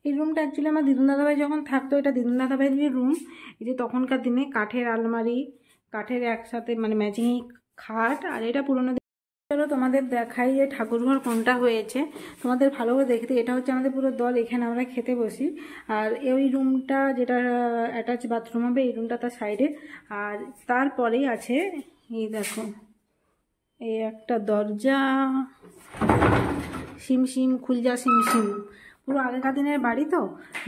এই রুমটা অ্যাকচুয়ালি আমার দিদুন দাদাভাই যখন থাকতো, এটা দিদুন দাদাভাইয়ের রুম। এই যে তখনকার দিনে কাঠের আলমারি, কাঠের একসাথে মানে ম্যাচিং খাট, আর এটা পুরোনো। চলো তোমাদের দেখাই যে ঠাকুরঘর কোনটা হয়েছে, তোমাদের ভালো করে দেখতে। এটা হচ্ছে আমাদের পুরো দল, এখানে আমরা খেতে বসি। আর এই রুমটা যেটা অ্যাটাচ বাথরুম হবে, এই রুমটা তার সাইডে। আর তারপরেই আছে এই দেখো, এই একটা দরজা, সিমসিম খুলজা সিমসিম। পুরো আগেকার দিনের বাড়ি তো,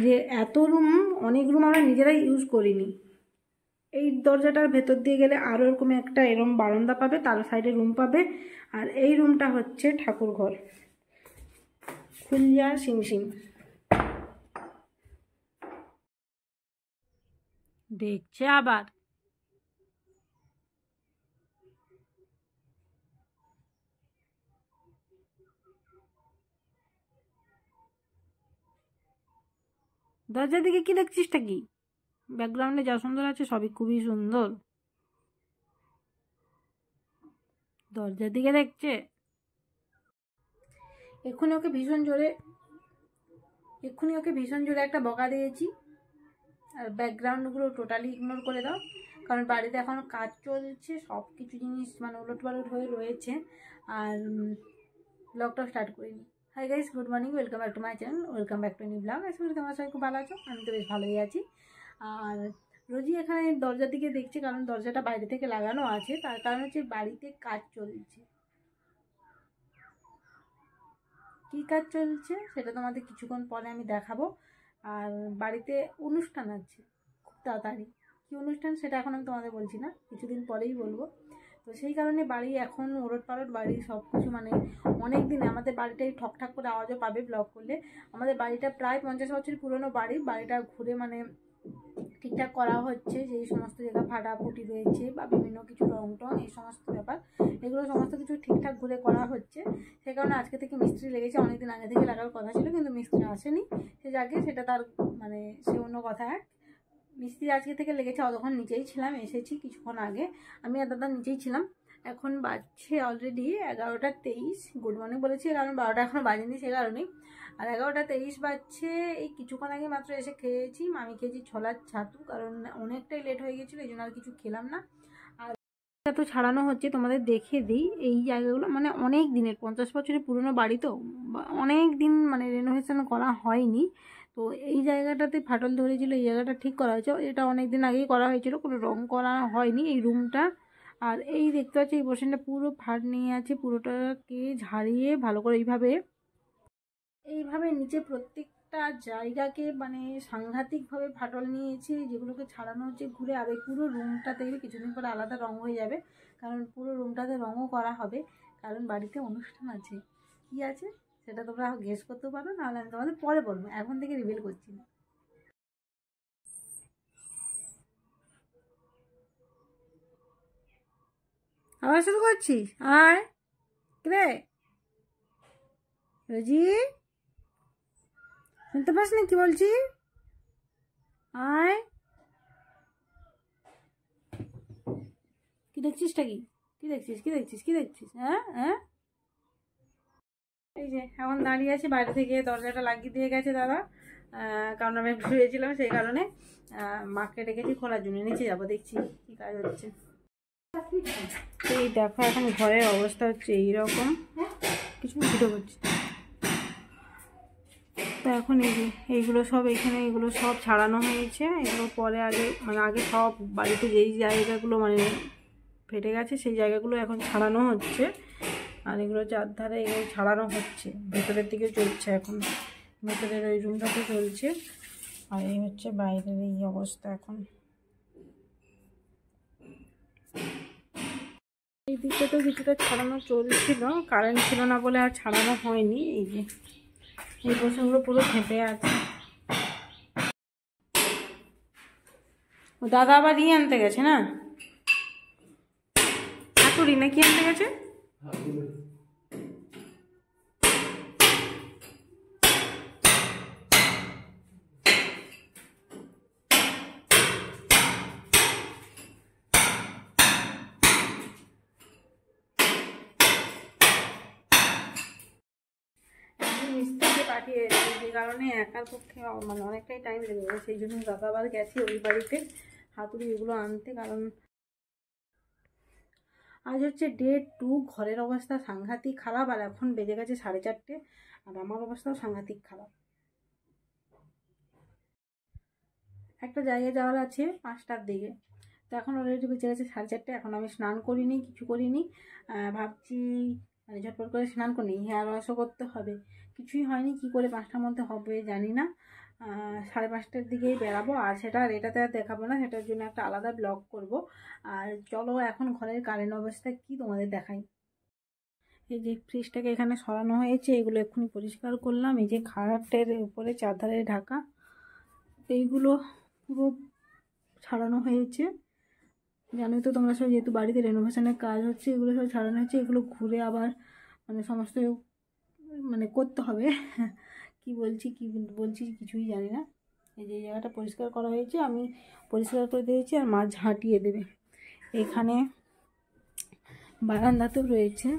যে এত রুম, অনেক রুম আমরা নিজেরাই ইউজ করিনি। এই দরজাটার ভেতর দিয়ে গেলে আরও এরকম একটা এরম বারান্দা পাবে, তার সাইডে রুম পাবে। আর এই রুমটা হচ্ছে ঠাকুর ঘর, খুলজা সিমসিম। দেখছে আবার দরজার দিকে কি দেখছিসটা কি? ব্যাকগ্রাউন্ডে যা সুন্দর আছে সবই খুবই সুন্দর। দরজার দিকে দেখছে। এক্ষুনি ওকে ভীষণ জোরে একটা বকা দিয়েছি। আর ব্যাকগ্রাউন্ডগুলো টোটালি ইগনোর করে দাও, কারণ বাড়িতে এখন কাজ চলছে, সব কিছু জিনিস মানে উলটপালট হয়ে রয়েছে। আর ব্লগটা স্টার্ট করিনি। Hi guys, good morning, welcome back to my channel, welcome back to new blog. আশা করি তোমরা সবাই খুব ভালো আছো, আমি তো বেশ ভালোই আছি। আর রোজই এখানে দরজার দিকে দেখছি, কারণ দরজাটা বাইরে থেকে লাগানো আছে, তার কারণ হচ্ছে বাড়িতে কাজ চলছে। কী কাজ চলছে সেটা তোমাদের কিছুক্ষণ পরে আমি দেখাবো। আর বাড়িতে অনুষ্ঠান আছে খুব তাড়াতাড়ি। কী অনুষ্ঠান সেটা এখন আমি তোমাদের বলছি না, কিছুদিন পরেই বলবো। তো সেই কারণে বাড়ি এখন ওলটপালট, বাড়ি সব কিছু মানে অনেক দিন। আমাদের বাড়িটাই ঠকঠাক করে আওয়াজও পাবে ব্লগ করলে। আমাদের বাড়িটা প্রায় 50 বছরের পুরনো বাড়ি। বাড়িটা ঘুরে মানে ঠিকঠাক করা হচ্ছে, যে সমস্ত জায়গা ফাটাফুটি রয়েছে বা বিভিন্ন কিছু রং টং, এই সমস্ত ব্যাপার, এগুলো সমস্ত কিছু ঠিকঠাক ঘুরে করা হচ্ছে। সেই কারণে আজকে থেকে মিস্ত্রি লেগেছে, অনেকদিন আগে থেকে লাগার কথা ছিল, কিন্তু মিস্ত্রি আসেনি। সে যাকে, সেটা তার মানে সে অন্য কথা। মিস্ত্রি আজকে থেকে লেগেছে, অতক্ষণ নিচেই ছিলাম, এসেছি কিছুক্ষণ আগে। আমি আর দাদা নিচেই ছিলাম। এখন বাজছে অলরেডি 11টা 23। গুড মর্নিং বলেছি কারণ 12টা এখনও বাজেনি, সে কারণেই। আর 11টা 23 বাজছে। এই কিছুক্ষণ আগে মাত্র এসে খেয়েছি, আমি খেয়েছি ছোলার ছাতু, কারণ অনেকটাই লেট হয়ে গেছিলো, এই জন্য আর কিছু খেলাম না। আর তো ছাড়ানো হচ্ছে, তোমাদের দেখিয়ে দিই। এই জায়গাগুলো মানে অনেক দিনের, 50 বছরের পুরনো বাড়ি তো, অনেক দিন মানে রেনোভেশন করা হয়নি। তো এই জায়গাটাতে ফাটল ধরেছিল, এই জায়গাটা ঠিক করা হয়েছে, এটা অনেক দিন আগেই করা হয়েছিল, কোনো রং করা হয়নি এই রুমটা। আর এই দেখতে পাচ্ছি এই পোর্শনটা পুরো ফাট নিয়ে আছে, পুরোটাকে ঝাড়িয়ে ভালো করে এইভাবে নিচে প্রত্যেকটা জায়গাকে মানে সাংঘাতিকভাবে ফাটল নিয়েছে, যেগুলোকে ছাড়ানো হচ্ছে ঘুরে। আর এই পুরো রুমটাতে কিছুদিন পরে আলাদা রং হয়ে যাবে, কারণ পুরো রুমটাতে রঙও করা হবে, কারণ বাড়িতে অনুষ্ঠান আছে। কি আছে সেটা তোমরা গেস করতে পারো, নাহলে আমি তোমাদের পরে বলবো, এখন থেকে রিভিল করছি না। আবার শুরু করছিস? আয় রে রোজি, শুনতে পাস না কি বলছি? আয়, কি দেখছিসটা কি? কি দেখছিস? হ্যাঁ হ্যাঁ, এই যে এখন দাঁড়িয়ে আছে, বাইরে থেকে দরজাটা লাগিয়ে দিয়ে গেছে দাদা, কারণ আমি শুয়েছিলাম সেই কারণে। মাকে ডেকেছি খোলার জন্য, নিচে যাবো, দেখছি কি কাজ হচ্ছে। এই দেখো এখন ঘরের অবস্থা হচ্ছে এইরকম, কিছু ভিডিও করছি তো। এখন এই যে এইগুলো সব এখানে, এগুলো সব ছাড়ানো হয়েছে। এগুলো পরে আগে মানে আগে সব বাড়িতে যেই জায়গাগুলো মানে ফেটে গেছে সেই জায়গাগুলো এখন ছাড়ানো হচ্ছে। আর এগুলো চারধারে এগুলো ছাড়ানো হচ্ছে, ভেতরের দিকে চলছে এখন, ভেতরের ওই রুমটাতে চলছে। আর এই হচ্ছে বাইরের এই অবস্থা এখন। এই দিকটাতেও কিছুটা ছাড়ানো চলছিল, কারেন্ট ছিল না বলে আর ছাড়ানো হয়নি। এই যে এই পোর্শনগুলো পুরো ফেটে আছে। ও দাদা আবার ই আনতে গেছে না, ঠাকুরি না কি আনতে গেছে? মিস্ত্রিকে পাঠিয়ে দিয়েছি, যে কারণে একার পক্ষে মানে অনেকটাই টাইম লেগে যাবে। সেই জন্য দাদাবার গেছি ওই বাড়িতে হাতুড়ি এগুলো আনতে। কারণ আজ হচ্ছে ডে 2, ঘরের অবস্থা সাংঘাতিক খারাপ, আর এখন বেজে গেছে 4:30, আর আমার অবস্থাও সাংঘাতিক খারাপ। একটা জায়গায় যাওয়ার আছে 5টার দিকে, তো এখন অলরেডি বেজে গেছে 4:30। এখন আমি স্নান করিনি, কিছু করিনি। ভাবছি মানে ঝটপট করে স্নান করিনি, হেয়ার ওয়াশও করতে হবে, কিছুই হয়নি। কি করে 5টার মধ্যে হবে জানি না। 5:30টার দিকেই বেরাবো, আর সেটা আর এটাতে আর দেখাবো না, সেটার জন্য একটা আলাদা ব্লগ করব। আর চলো এখন ঘরের কারেন্ট অবস্থা কি তোমাদের দেখাই। এই যে ফ্রিজটাকে এখানে সরানো হয়েছে, এগুলো এক্ষুনি পরিষ্কার করলাম। এই যে খাটের উপরে চাদরে ঢাকা এইগুলো পুরো ছাড়ানো হয়েছে। জানোই তো তোমরা সব, যেহেতু বাড়িতে রেনোভেশনের কাজ হচ্ছে, এগুলো সব ছাড়ানো হয়েছে। এগুলো ঘুরে আবার মানে সমস্ত মানে করতে হবে। কি বলছি কিছুই জানি না। এই যে জায়গাটা পরিষ্কার করা হয়েছে, আমি পরিষ্কার করে দিয়েছি, আর মা ঝাঁটিয়ে দেবে। এখানে বারান্দাতেও রয়েছে।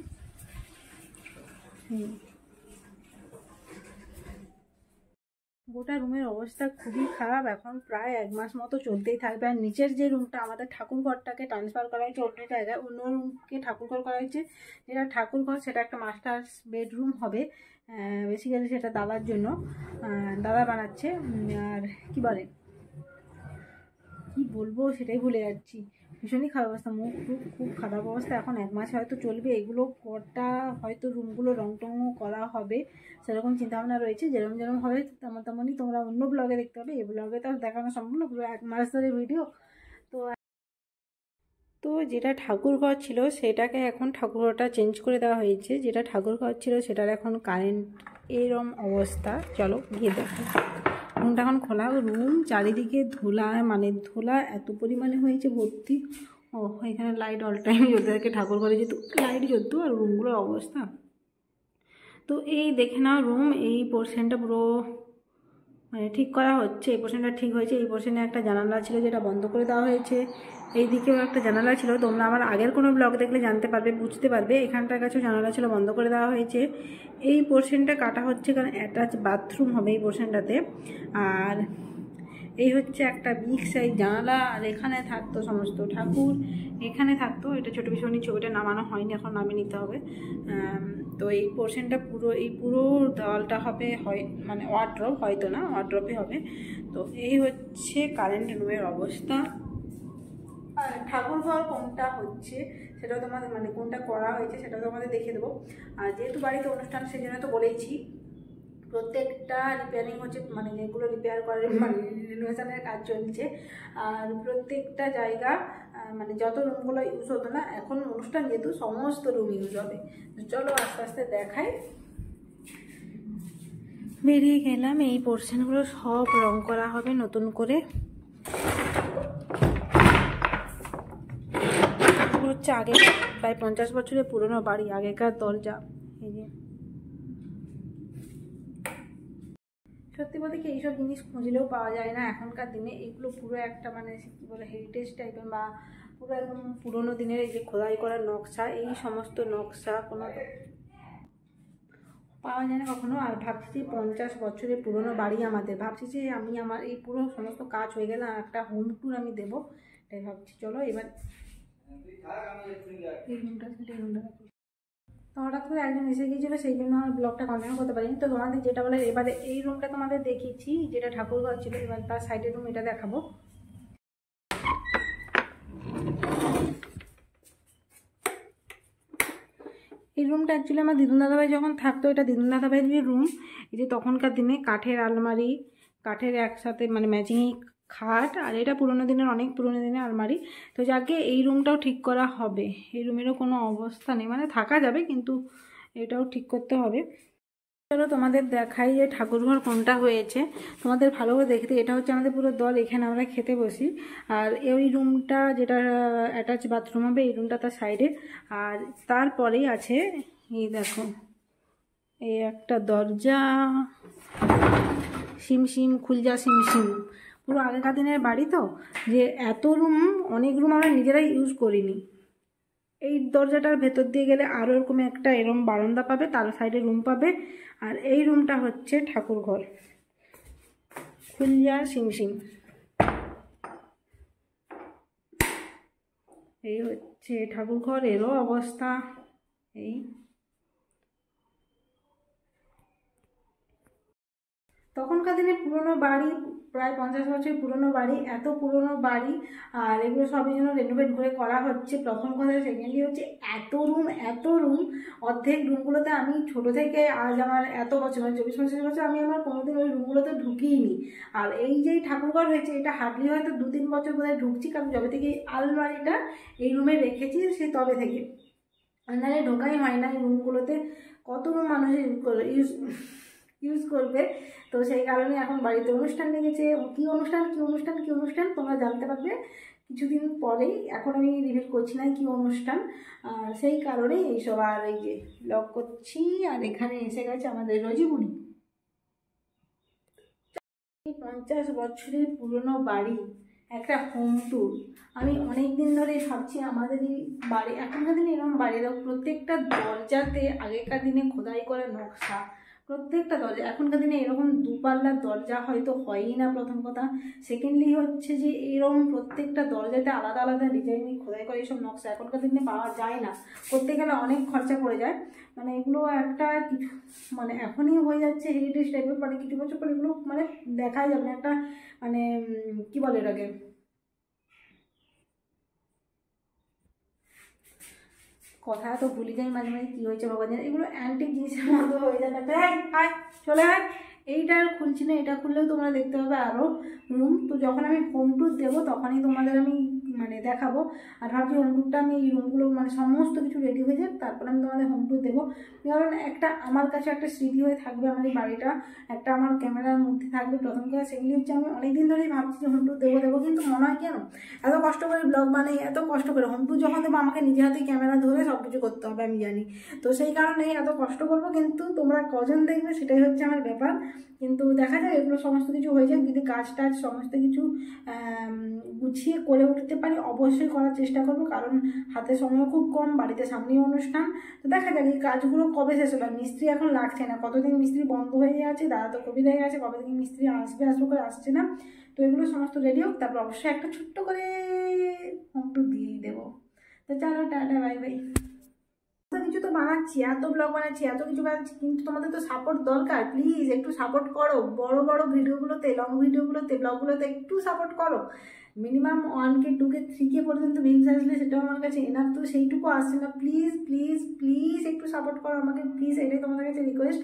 গোটা রুমের অবস্থা খুবই খারাপ, এখন প্রায় 1 মাস মতো চলতেই থাকবে। আর নিচের যে রুমটা, আমাদের ঠাকুরঘরটাকে ট্রান্সফার করা হয়েছে অন্য জায়গায়, অন্য রুমকে ঠাকুরঘর করা হয়েছে। যেটা ঠাকুরঘর সেটা একটা মাস্টার বেডরুম হবে। বেসিক্যালি সেটা দাদার জন্য, দাদা বানাচ্ছে। আর কি বলবো সেটাই ভুলে যাচ্ছি। ভীষণই খারাপ অবস্থা, মুখ খুব খারাপ অবস্থা। এখন 1 মাস হয়তো চলবে এগুলো। কটা হয়তো রুমগুলো রং টংও করা হবে, সেরকম চিন্তাভাবনা রয়েছে। যেরকম হবে তেমনই তোমরা অন্য ব্লগে দেখতে পাবে। এই ব্লগে তো দেখানো সম্ভব না, পুরো 1 মাস ধরে ভিডিও। তো যেটা ঠাকুরঘর ছিল সেটাকে এখন ঠাকুরঘরটা চেঞ্জ করে দেওয়া হয়েছে। যেটা ঠাকুরঘর ছিল সেটার এখন কারেন্ট এরম অবস্থা। চলো গিয়ে দেখো। রুমটা এখন খোলা, রুম চারিদিকে ধুলা, মানে ধুলা এত পরিমাণে হয়েছে ভর্তি। ও এখানে লাইট অল টাইম জ্বলতে থাকে, ঠাকুরঘরে যেহেতু লাইট জ্বলতো। আর রুমগুলোর অবস্থা তো এই দেখে নাও। রুম এই পোর্শনটা পুরো মানে ঠিক করা হচ্ছে। এই পোর্শনটা ঠিক হয়েছে। এই পোর্শনে একটা জানালা ছিল যেটা বন্ধ করে দেওয়া হয়েছে। এই দিকেও একটা জানালা ছিল, তোমরা আমার আগের কোনো ব্লগ দেখলে জানতে পারবে, বুঝতে পারবে। এখানটার কাছেও জানালা ছিল, বন্ধ করে দেওয়া হয়েছে। এই পোর্শনটা কাটা হচ্ছে কারণ অ্যাটাচ বাথরুম হবে এই পোর্শনটাতে। আর এই হচ্ছে একটা বিগ সাইজ জানালা। আর এখানে থাকতো সমস্ত ঠাকুর, এখানে থাকতো। এটা ছোটো ভীষণই, ছবিটা নামানো হয়নি, এখন নামিয়ে নিতে হবে। তো এই পোর্শনটা এই পুরো দেওয়ালটা হবে হয় মানে ওয়ার্ড্রপ, হয়তো না ওয়ার্ড্রপই হবে। তো এই হচ্ছে কারেন্ট রুমের অবস্থা। আর ঠাকুরঘর কোনটা হচ্ছে সেটাও তোমাদের মানে কোনটা করা হয়েছে সেটাও তোমাদের দেখিয়ে দেবো। আর যেহেতু বাড়িতে অনুষ্ঠান সেই জন্য তো বলেইছি, প্রত্যেকটা রিপেয়ারিং হচ্ছে, মানে যেগুলো রিপেয়ার করে মানে রিনোভেশনের কাজ চলছে। আর প্রত্যেকটা জায়গা মানে যত রুমগুলো ইউজ হতো না, এখন অনুষ্ঠান যেহেতু সমস্ত রুম ইউজ হবে। চলো আস্তে আস্তে দেখাই। বেরিয়ে গেলাম। এই পোর্শনগুলো সব রং করা হবে নতুন করে। হচ্ছে আগে প্রায় 50 বছরের পুরনো বাড়ি, আগেকার দরজা। এই যে সত্যি বলতে কি এইসব জিনিস খুঁজলেও পাওয়া যায় না এখনকার দিনে। এগুলো পুরো একটা মানে কী বলে হেরিটেজ টাইপের, বা পুরো একদম পুরোনো দিনের এই যে খোদাই করা নকশা, এই সমস্ত নকশা কোনো পাওয়া যায় না কখনো। আর ভাবছি যে 50 বছরের পুরনো বাড়ি আমাদের, ভাবছি যে আমি আমার এই পুরো সমস্ত কাজ হয়ে গেলে একটা হোম ট্যুর আমি দেবো, এটাই ভাবছি। চলো এবার তো হঠাৎ করে একজন এসে গিয়েছিলো, সেই জন্য আর ব্লগটা কন্টিনিউ করতে পারিনি। তো তোমাদের যেটা বলে, এবারে এই রুমটা তোমাদের দেখিয়েছি যেটা ঠাকুরঘর ছিল, এবার তার সাইডের রুম এটা দেখাবো। এই রুমটা অ্যাকচুয়ালি আমার দিদুন দাদাভাই যখন থাকতো, এটা দিদুন দাদাভাইয়ের রুম। এই যে তখনকার দিনে কাঠের আলমারি, কাঠের একসাথে মানে ম্যাচিং খাট, আর এটা পুরোনো দিনের, অনেক পুরোনো দিনের আলমারি। তো যাকে এই রুমটাও ঠিক করা হবে। এই রুমেরও কোনো অবস্থা নেই, মানে থাকা যাবে কিন্তু এটাও ঠিক করতে হবে। চলো তোমাদের দেখাই যে ঠাকুরঘর কোনটা হয়েছে, তোমাদের ভালো করে দেখতে। এটা হচ্ছে আমাদের পুরো দল, এখানে আমরা খেতে বসি। আর এই রুমটা যেটা অ্যাটাচ বাথরুম হবে, এই রুমটা তার সাইডে। আর তারপরেই আছে এই দেখো, এই একটা দরজা, সিমসিম খুলজা সিমসিম। পুরো আগেকার দিনের বাড়ি তো, যে এত রুম, অনেক রুম আমরা নিজেরাই ইউজ করিনি। এই দরজাটার ভেতর দিয়ে গেলে আরও এরকম একটা এরম বারান্দা পাবে, তার সাইডে রুম পাবে। আর এই রুমটা হচ্ছে ঠাকুর ঘর, খুলজা সিং। এই হচ্ছে ঠাকুর ঘর, এরও অবস্থা এই। তখনকার দিনে পুরনো বাড়ি, প্রায় 50 বছর পুরনো বাড়ি, এত পুরনো বাড়ি, আর এগুলো সবই যেন রেনোভেট করে করা হচ্ছে। প্রথম কথা, সেকেন্ডলি হচ্ছে এত রুম, অর্ধেক রুমগুলোতে আমি ছোট থেকে আজ আমার এত বছর, মানে 24-25 বছর, আমি আমার কোনোদিন ওই রুমগুলোতে ঢুকিইনি। আর এই যে ঠাকুরঘর হয়েছে, এটা হার্ডলি হয়তো 2-3 বছর বোধহয় ঢুকছি, কারণ যবে থেকে এই আলমারিটা এই রুমে রেখেছি সে তবে থেকে, নাহলে ঢোকাই হয় না এই রুমগুলোতে। কত রুম মানুষ ইউজ করবে, তো সেই কারণে এখন বাড়িতে অনুষ্ঠান লেগেছে। কী অনুষ্ঠান তোমরা জানতে পারবে কিছুদিন পরেই, এখন আমি রিভিল করছি না কি অনুষ্ঠান, সেই কারণেই এইসব। আর এই যে লক করছি, আর এখানে এসে গেছে আমাদের রোজি বুড়ি। 50 বছরের পুরনো বাড়ি, একটা হোম ট্যুর। আমি অনেক দিন ধরে ভাবছি আমাদের এই বাড়ি, এখনকার দিনে এরকম বাড়ির প্রত্যেকটা দরজাতে আগেকার দিনে খোদাই করা নকশা, প্রত্যেকটা দরজা। এখনকার দিনে এরকম দুপাল্লার দরজা হয়তো হয়ই না, প্রথম কথা। সেকেন্ডলি হচ্ছে যে এরকম প্রত্যেকটা দরজাতে আলাদা আলাদা ডিজাইনে খোদাই করে এইসব নকশা এখনকার দিনে পাওয়া যায় না, করতে গেলে অনেক খরচা পড়ে যায়। মানে এগুলো একটা কিছু, মানে এখনই হয়ে যাচ্ছে হেরিটেজ টাইপের, মানে কিছু বছর পর এগুলো মানে দেখাই যাবে না, একটা মানে কি বলে এটাকে, কথা তো ভুলে যাই মাঝে মাঝে, কী হয়েছে ভগবান জানে, এগুলো অ্যান্টিক জিনিসের মতো হয়ে যাবে। হাই চলে আয়, এইটা আর খুলছি না, এটা খুললেও তোমরা দেখতে পাবে আরও রুম। তো যখন আমি হোম ট্যুর দেবো তখনই তোমাদের আমি মানে দেখাবো। আর ভাবছি হোম ট্যুরটা আমি এই রুমগুলো মানে সমস্ত কিছু রেডি হয়ে যাক, তারপর আমি তোমাদের হোম ট্যুর দেবো। কারণ একটা আমার কাছে একটা স্মৃতি হয়ে থাকবে আমার এই বাড়িটা, একটা আমার ক্যামেরার মধ্যে থাকবে। প্রথম কথা সেগুলি হচ্ছে, আমি অনেকদিন ধরেই ভাবছি যে হোম ট্যুর দেবো, কিন্তু মনে হয় কেন এত কষ্ট করে ব্লগ বানাই, এত কষ্ট করে হোম ট্যুর যখন দেবো আমাকে নিজে হাতে ক্যামেরা ধরে সব কিছু করতে হবে, আমি জানি। তো সেই কারণেই এত কষ্ট করবো, কিন্তু তোমরা কজন দেখবে সেটাই হচ্ছে আমার ব্যাপার। কিন্তু দেখা যায় এগুলো সমস্ত কিছু হয়ে যায়, যদি কাজ টাজ সমস্ত কিছু গুছিয়ে করে উঠতে পারি অবশ্যই করার চেষ্টা করবো, কারণ হাতে সময় খুব কম, বাড়িতে সামনেই অনুষ্ঠান। তো দেখা যাক এই কাজগুলো কবে শেষ হবে। মিস্ত্রি এখন লাগছে না, কতদিন মিস্ত্রি বন্ধ হয়ে আছে, দাদা তো কোভিড হয়ে গেছে, কবে থেকে মিস্ত্রি আসবে করে আসছে না। তো এগুলো সমস্ত রেডি হোক, তারপর অবশ্যই একটা ছোট্ট করে হোম ট্যুর দিয়েই দেবো। তো চলো টাটা বাই বাই। কিছু তো বানাচ্ছি, এত ব্লগ বানাচ্ছি, এত কিছু বানাচ্ছি, কিন্তু তোমাদের তো সাপোর্ট দরকার। প্লিজ একটু সাপোর্ট করো, বড় বড় ভিডিওগুলোতে, লং ভিডিওগুলোতে, ব্লগগুলোতে একটু সাপোর্ট করো। মিনিমাম 1K 2K 3K পর্যন্ত ভিউজ আসলে সেটাও আমার কাছে এনাফ, তো সেইটুকু আসছে না। প্লিজ প্লিজ প্লিজ একটু সাপোর্ট করো আমাকে, প্লিজ, এটাই তোমাদের কাছে রিকোয়েস্ট।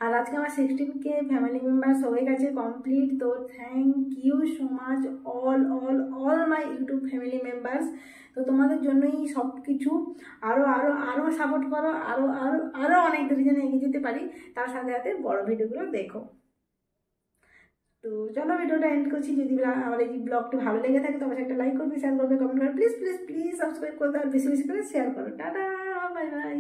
আর আজকে আমার 16K ফ্যামিলি মেম্বার্স হয়ে গেছে কমপ্লিট, তো thank you so much all my YouTube family members. তো তোমাদের জন্যই সব কিছু। আরও সাপোর্ট করো, আরও অনেক দূর যেন এগিয়ে যেতে পারি, তার সাথে সাথে বড় ভিডিওগুলো দেখো। তো চলো ভিডিওটা এন্ড করছি। যদি আমার এই ব্লগটি ভালো লেগে থাকে তবে একটা লাইক করবে, শেয়ার করবে, কমেন্ট করবে, প্লিজ প্লিজ প্লিজ সাবস্ক্রাইব করবে, আর বেশি বেশি করে শেয়ার করো। Tata bye bye.